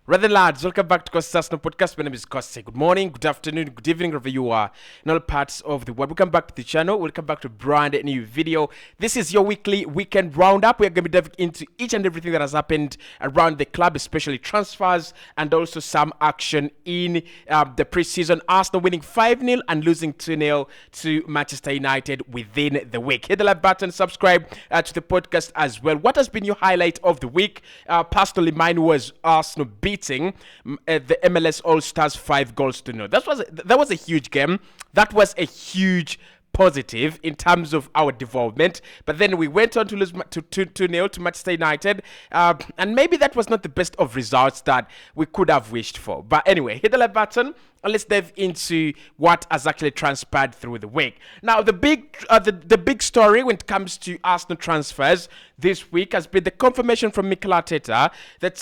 Rather lads, welcome back to Cossy podcast. My name is Cossy. Good morning, good afternoon, good evening, wherever you are in all parts of the world. Welcome back to the channel. Welcome back to a brand new video. This is your weekly weekend roundup. We're going to be diving into each and everything that has happened around the club, especially transfers and also some action in the preseason. Arsenal winning 5-0 and losing 2-0 to Manchester United within the week. Hit the like button, subscribe to the podcast as well. What has been your highlight of the week? Personally, mine was Arsenal beating the MLS All-Stars 5-0. That was a huge game. That was a huge positive in terms of our development, but then we went on to lose 2-0 to Manchester United, and maybe that was not the best of results that we could have wished for. But anyway, hit the like button and let's dive into what has actually transpired through the week. Now, the big story when it comes to Arsenal transfers this week has been the confirmation from Mikel Arteta that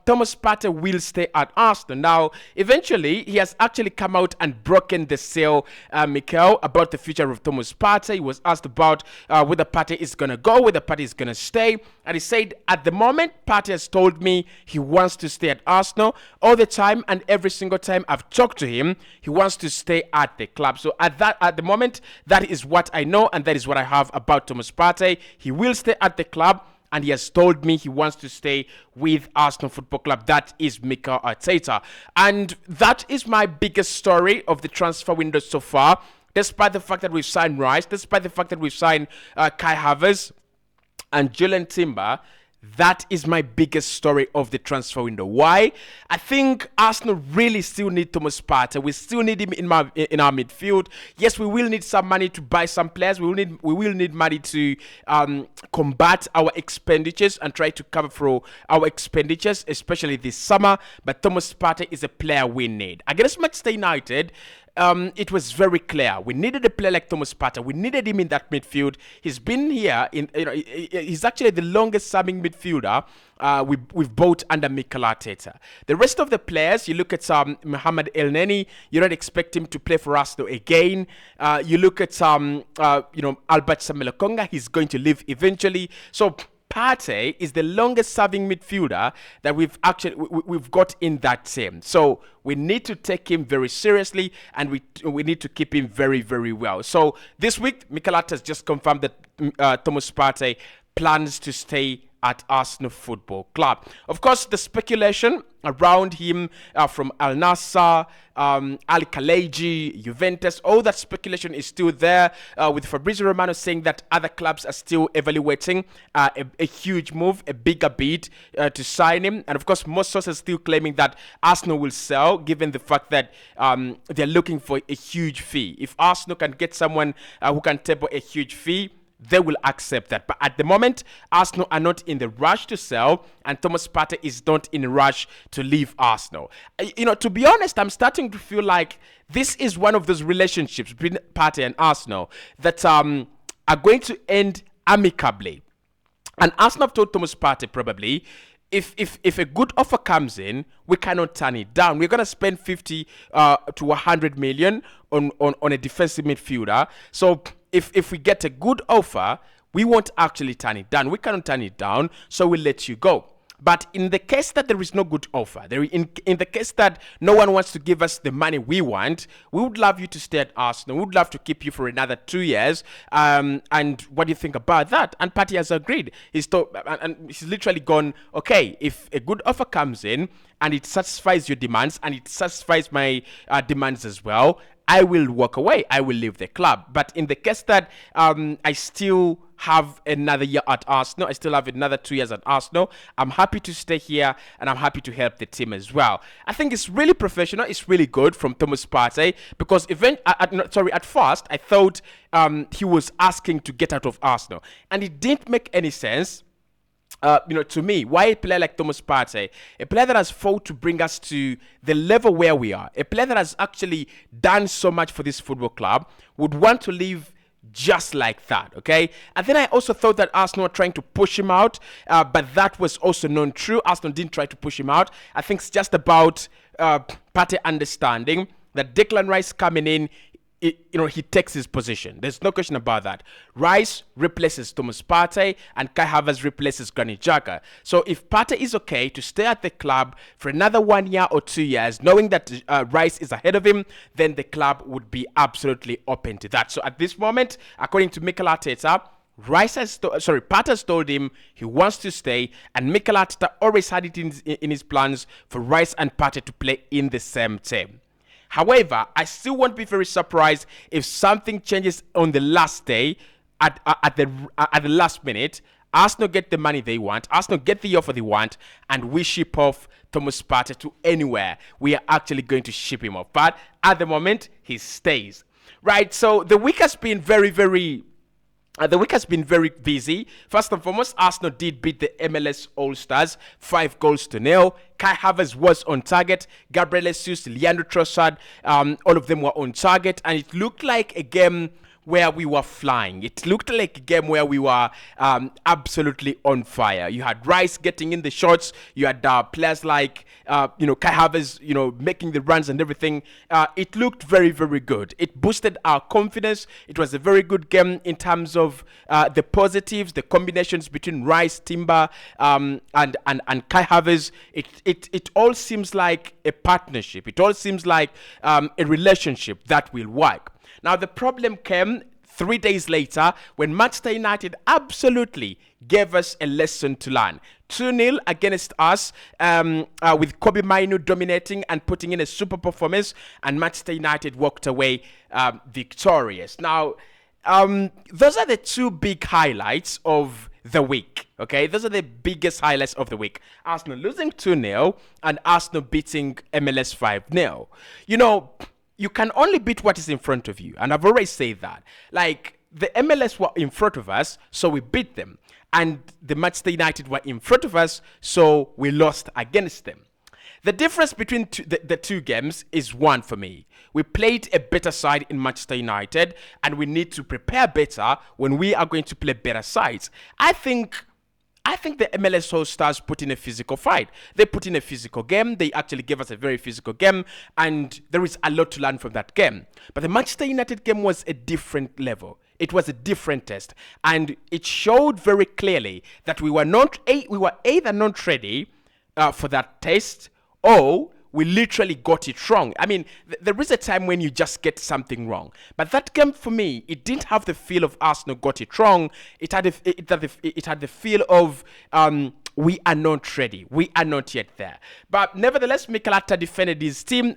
Thomas Partey will stay at Arsenal. Now, eventually, he has actually come out and broken the seal, Mikel, about the future of Thomas Partey. He was asked about whether Partey is going to go, whether Partey is going to stay, and he said, at the moment, Partey has told me he wants to stay at Arsenal all the time, and every single time I've talked to him, he wants to stay at the club. So at the moment, that is what I know, and that is what I have about Thomas Partey. He will stay at the club, and he has told me he wants to stay with Arsenal Football Club. That is Mikel Arteta. And that is my biggest story of the transfer window so far. Despite the fact that we've signed Rice, despite the fact that we've signed Kai Havertz and Julian Timber, that is my biggest story of the transfer window. Why? I think Arsenal really still need Thomas Partey. We still need him in our midfield. Yes, we will need some money to buy some players. We will need money to combat our expenditures and try to cover for our expenditures, especially this summer. But Thomas Partey is a player we need. Against Manchester United, it was very clear. We needed a player like Thomas Partey. We needed him in that midfield. He's been here he's actually the longest serving midfielder we've bought under Mikel Arteta. The rest of the players, you look at Mohamed Elneny, you don't expect him to play for Arsenal again. You look at Albert Samuel Lokonga, he's going to leave eventually. So Partey is the longest serving midfielder that we've got in that team. So we need to take him very seriously, and we need to keep him very, very well. So this week, Mikel Arteta has just confirmed that Thomas Partey plans to stay at Arsenal Football Club. Of course, the speculation around him from Al Nassr, Al Khaliji, Juventus, all that speculation is still there, with Fabrizio Romano saying that other clubs are still evaluating a huge move, a bigger bid to sign him. And of course, most sources still claiming that Arsenal will sell, given the fact that they're looking for a huge fee. If Arsenal can get someone who can table a huge fee, they will accept that. But at the moment, Arsenal are not in the rush to sell, and Thomas Partey is not in a rush to leave Arsenal. To be honest, I'm starting to feel like this is one of those relationships between Partey and Arsenal that are going to end amicably. And Arsenal have told Thomas Partey probably, if a good offer comes in, we cannot turn it down. We're going to spend 50 to 100 million on a defensive midfielder. So if we get a good offer, we won't actually turn it down. We cannot turn it down, so we'll let you go. But in the case that there is no good offer, in the case that no one wants to give us the money we want, we would love you to stay at Arsenal. We would love to keep you for another 2 years. And what do you think about that? And Partey has agreed. He's literally gone, okay, if a good offer comes in and it satisfies your demands and it satisfies my demands as well, I will walk away. I will leave the club. But in the case that I still have another year at Arsenal, I still have another 2 years at Arsenal, I'm happy to stay here and I'm happy to help the team as well. I think it's really professional. It's really good from Thomas Partey, because at first I thought he was asking to get out of Arsenal, and it didn't make any sense. To me, why a player like Thomas Partey, a player that has fought to bring us to the level where we are, a player that has actually done so much for this football club, would want to leave just like that, okay? And then I also thought that Arsenal were trying to push him out, but that was also not true. Arsenal didn't try to push him out. I think it's just about Partey understanding that Declan Rice coming in, he takes his position. There's no question about that. Rice replaces Thomas Partey and Kai Havertz replaces Granit Xhaka. So if Partey is okay to stay at the club for another 1 year or 2 years, knowing that Rice is ahead of him, then the club would be absolutely open to that. So at this moment, according to Mikel Arteta, Partey has told him he wants to stay, and Mikel Arteta always had it in his plans for Rice and Partey to play in the same team. However, I still won't be very surprised if something changes on the last day, at the last minute. Arsenal get the money they want, Arsenal get the offer they want, and we ship off Thomas Partey to anywhere. We are actually going to ship him off. But at the moment, he stays. Right, so the week has been very busy. First and foremost, Arsenal did beat the MLS All-Stars 5-0. Kai Havertz was on target. Gabriel Jesus, Leandro Trossard, all of them were on target. And it looked like a game where we were flying. It looked like a game where we were absolutely on fire. You had Rice getting in the shots. You had players like, Kai Havertz, making the runs and everything. It looked very, very good. It boosted our confidence. It was a very good game in terms of the positives, the combinations between Rice, Timber, and Kai Havertz. It all seems like a partnership. It all seems like a relationship that will work. Now, the problem came 3 days later when Manchester United absolutely gave us a lesson to learn. 2-0 against us, with Kobe Mainu dominating and putting in a super performance, and Manchester United walked away victorious. Now, those are the two big highlights of the week, okay? Those are the biggest highlights of the week. Arsenal losing 2-0 and Arsenal beating MLS 5-0. You can only beat what is in front of you. And I've always said that. Like, the MLS were in front of us, so we beat them. And the Manchester United were in front of us, so we lost against them. The difference between the two games is one for me. We played a better side in Manchester United, and we need to prepare better when we are going to play better sides. I think the MLS All-Stars put in a physical fight. They put in a physical game. They actually gave us a very physical game, and there is a lot to learn from that game. But the Manchester United game was a different level. It was a different test, and it showed very clearly that we were either not ready for that test, or we literally got it wrong. I mean, there is a time when you just get something wrong. But that game, for me, it didn't have the feel of Arsenal got it wrong. It had the feel of we are not ready. We are not yet there. But nevertheless, Mikel Arteta defended his team,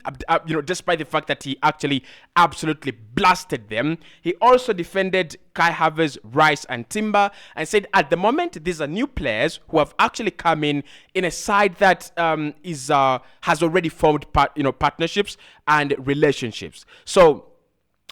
despite the fact that he actually absolutely blasted them. He also defended Kai Havertz, Rice, and Timber, and said at the moment these are new players who have actually come in a side that has already formed partnerships and relationships. So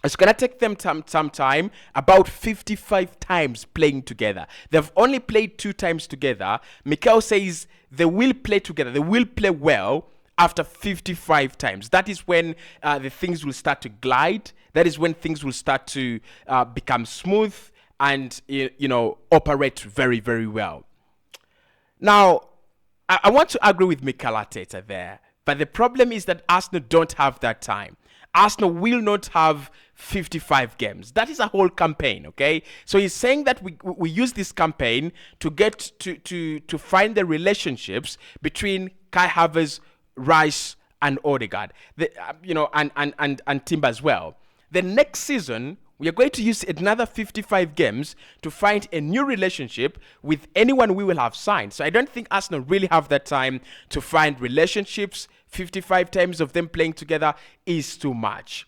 it's going to take them some time, about 55 times playing together. They've only played 2 times together. Mikel says they will play together. They will play well after 55 times. That is when the things will start to glide. That is when things will start to become smooth and, operate very, very well. Now, I want to agree with Mikel Arteta there. But the problem is that Arsenal don't have that time. Arsenal will not have 55 games. That is a whole campaign, okay? So he's saying that we use this campaign to get to find the relationships between Kai Havertz, Rice, and Odegaard, and Timber as well. The next season, we are going to use another 55 games to find a new relationship with anyone we will have signed. So I don't think Arsenal really have that time to find relationships. 55 times of them playing together is too much.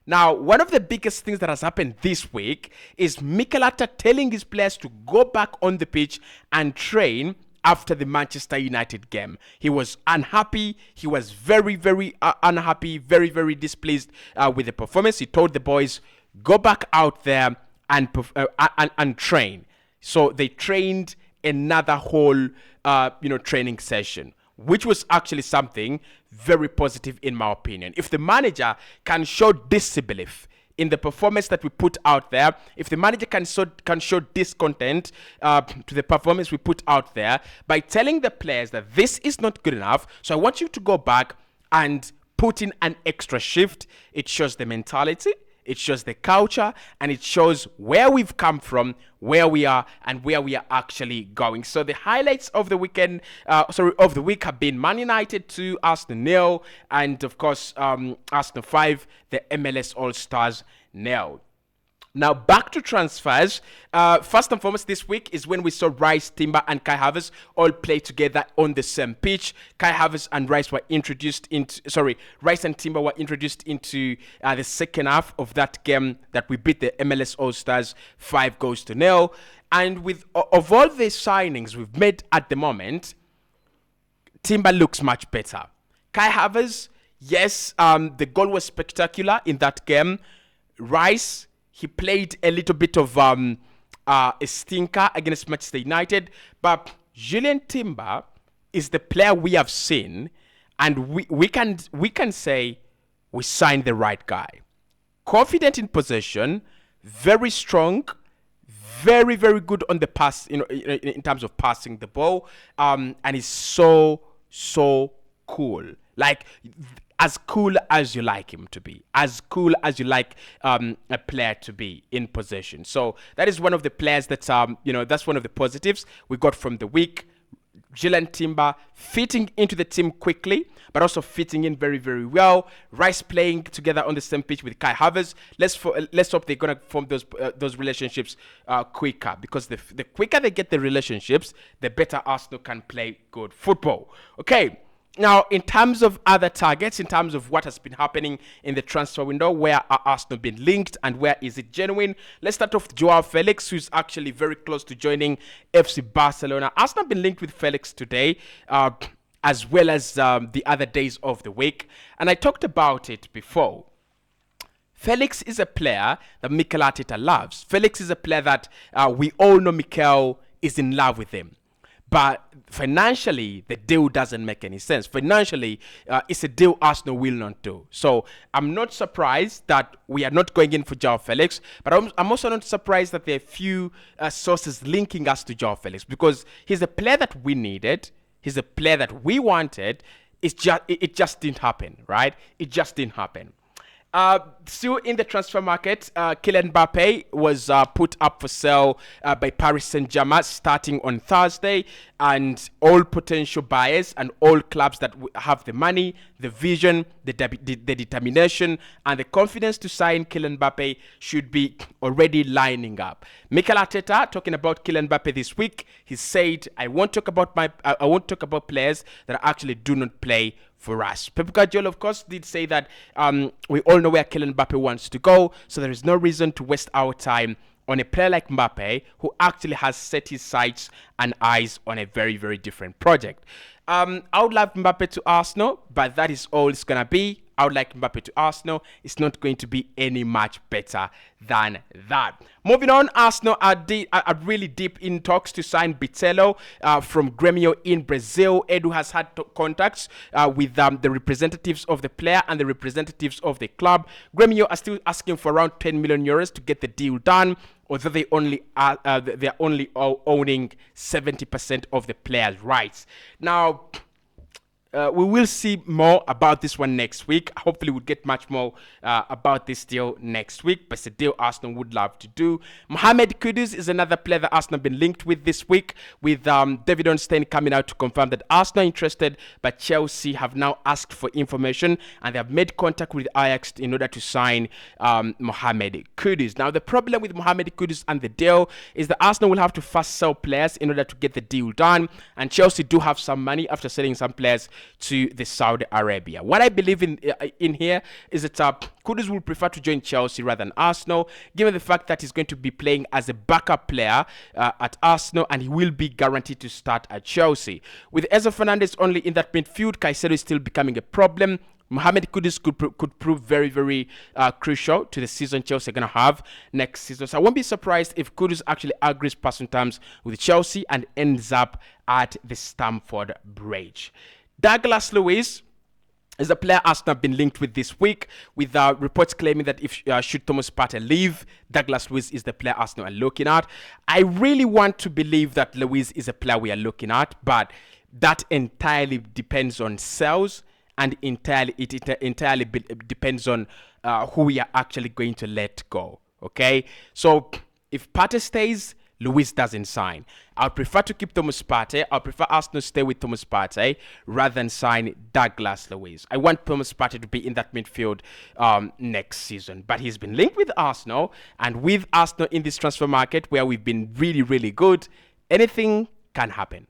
Now, one of the biggest things that has happened this week is Mikel Arteta telling his players to go back on the pitch and train after the Manchester United game. He was unhappy. He was very, very unhappy, very, very displeased with the performance. He told the boys, go back out there and train. So they trained another whole, training session, which was actually something very positive in my opinion. If the manager can show disbelief in the performance that we put out there, if the manager can show discontent to the performance we put out there by telling the players that this is not good enough, so I want you to go back and put in an extra shift, it shows the mentality, It shows the culture, and it shows where we've come from, where we are, and where we are actually going. So the highlights of the weekend, of the week, have been Man United 2, Arsenal 0, and of course Arsenal 5, the MLS All Stars 0. Now back to transfers. First and foremost, this week is when we saw Rice, Timber, and Kai Havertz all play together on the same pitch. Kai Havertz and Rice were introduced into. Rice and Timber were introduced into the second half of that game that we beat the MLS All Stars 5-0. And with of all the signings we've made at the moment, Timber looks much better. Kai Havertz, yes, the goal was spectacular in that game. Rice, he played a little bit of a stinker against Manchester United, but Julian Timber is the player we have seen, and we can say we signed the right guy. Confident in possession, very strong, very good on the pass, in terms of passing the ball, and he's so cool. Like, as cool as you like him to be, as cool as you like a player to be in possession. So that is one of the players that, that's one of the positives we got from the week. Julian Timber fitting into the team quickly, but also fitting in very well. Rice playing together on the same pitch with Kai Havertz. Let's hope they're going to form those relationships quicker, because the quicker they get the relationships, the better Arsenal can play good football. Okay. Now, in terms of other targets, in terms of what has been happening in the transfer window, where are Arsenal been linked and where is it genuine? Let's start off with Joao Felix, who's actually very close to joining FC Barcelona. Arsenal have been linked with Felix today, as well as the other days of the week. And I talked about it before. Felix is a player that Mikel Arteta loves. Felix is a player that we all know Mikel is in love with him. But financially, the deal doesn't make any sense. Financially, it's a deal Arsenal will not do. So I'm not surprised that we are not going in for Joao Felix. But I'm also not surprised that there are few sources linking us to Joao Felix, because he's a player that we needed. He's a player that we wanted. It just didn't happen, right? It just didn't happen. Still in the transfer market, Kylian Mbappe was put up for sale by Paris Saint-Germain starting on Thursday, and all potential buyers and all clubs that have the money, the vision, the determination, and the confidence to sign Kylian Mbappe should be already lining up. Mikel Arteta, talking about Kylian Mbappe this week, he said, I won't talk about players that actually do not play for us. Pep Guardiola, of course, did say that we all know where Kylian Mbappe wants to go, so there is no reason to waste our time on a player like Mbappe, who actually has set his sights and eyes on a very different project. I would love Mbappe to Arsenal, but that is all it's going to be. I would like Mbappe to Arsenal. It's not going to be any much better than that. Moving on, Arsenal are really deep in talks to sign BITELLO from Grêmio in Brazil. Edu has had contacts with the representatives of the player and the representatives of the club. Grêmio are still asking for around 10 million euros to get the deal done, although they are only owning 70% of the player's rights. Now, we will see more about this one next week. Hopefully we'll get much more about this deal next week, but it's a deal Arsenal would love to do. Mohamed Kudus is another player that Arsenal have been linked with this week, with David Ornstein coming out to confirm that Arsenal are interested, but Chelsea have now asked for information, and they have made contact with Ajax in order to sign Mohamed Kudus. Now, the problem with Mohamed Kudus and the deal is that Arsenal will have to first sell players in order to get the deal done, and Chelsea do have some money after selling some players to the Saudi Arabia. What I believe in here is that Kudus will prefer to join Chelsea rather than Arsenal, given the fact that he's going to be playing as a backup player at Arsenal, and he will be guaranteed to start at Chelsea. With Enzo Fernandez only in that midfield, Caicedo is still becoming a problem. Mohamed Kudus could prove very crucial to the season Chelsea are going to have next season. So I won't be surprised if Kudus actually agrees personal terms with Chelsea and ends up at the Stamford Bridge. Douglas Luiz is a player Arsenal have been linked with this week, with reports claiming that if should Thomas Partey leave, Douglas Luiz is the player Arsenal are looking at. I really want to believe that Luiz is a player we are looking at, but that entirely depends on sales and entirely depends on who we are actually going to let go. Okay, so if Partey stays, Luis doesn't sign. I'd prefer to keep Thomas Partey. I'd prefer Arsenal stay with Thomas Partey rather than sign Douglas Luiz. I want Thomas Partey to be in that midfield next season. But he's been linked with Arsenal, and with Arsenal in this transfer market where we've been really, really good, anything can happen.